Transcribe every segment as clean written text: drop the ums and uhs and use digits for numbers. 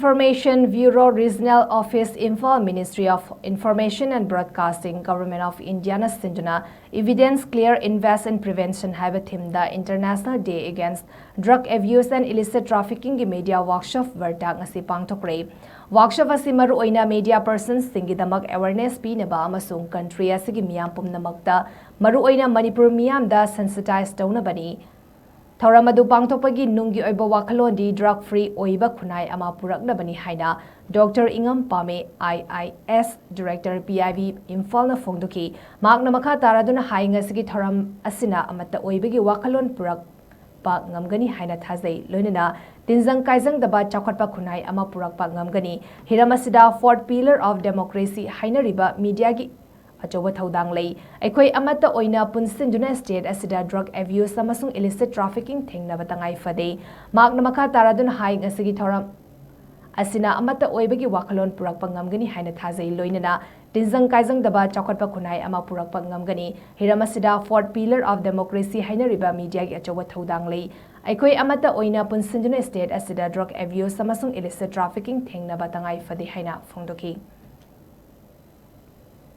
Information Bureau Regional Office IMPHAL Ministry of Information and Broadcasting Government of India na SINDUNA Evidence Clear Invest in Prevention HAIBA THEMEDA International Day Against Drug Abuse and Illicit Trafficking ki Media Workshop Verta Ngasi Pangthokhre. Workshop asi maru oina media persons singidamak awareness pinaba amasung country asigi miyam pumnamakta maru oina Manipur miyamda sensitize taunabani. Thauramadu pangthokpagi nunggi oiba wakhalodi drug free oiba khunai ama puraknabani haina Dr. Ingam Pame IIS Director PIV IMPHAL na phongdoki makna makha taraduna hainga sigi thoram asina amata oibagi wakhalon purak pa ngamgani haina thazai loinana tinjang kaijang daba chakhatpa khunai ama purak pa ngamgani hiramasida fourth pillar of democracy haina riba media gi Achoba Thaudang lay, Ekoi Amata Oina Punsinduna State Asida drug abuse Samasung illicit trafficking thing Navatangai Fade, Mark Namaka Taradun Haing Asigi Thoram Asina Amata Oibagi Wakalon Purak Pangamgani Haina Taze Loinana, Tinzang Kaizang Daba Chakotpa Kunai Ama Purak Pangamgani, Hiramasida fourth pillar of democracy Haina Riba Media Achoba Thaudang lay, Ekoi Amata Oina Punsinduna State Asida drug abuse Samasung illicit trafficking thing Navatangai Fade Haina Phongdoki.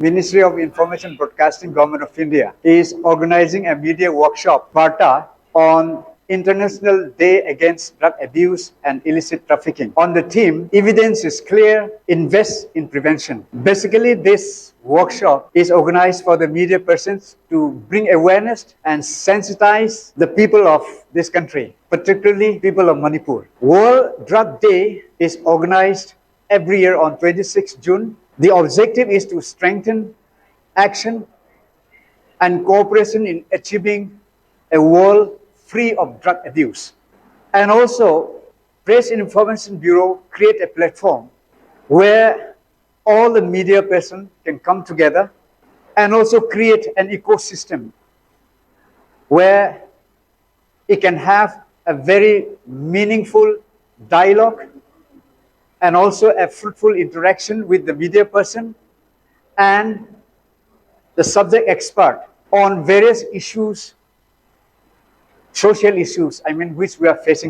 Ministry of Information Broadcasting Government of India is organizing a media workshop, Verta, on International Day Against Drug Abuse and Illicit Trafficking. On the theme, Evidence is Clear, Invest in Prevention. Basically, this workshop is organized for the media persons to bring awareness and sensitize the people of this country, particularly people of Manipur. World Drug Day is organized every year on 26 June. The objective is to strengthen action and cooperation in achieving a world free of drug abuse. And also, Press Information Bureau create a platform where all the media persons can come together and also create an ecosystem where it can have a very meaningful dialogue and also a fruitful interaction with the media person and the subject expert on various issues, social issues, which we are facing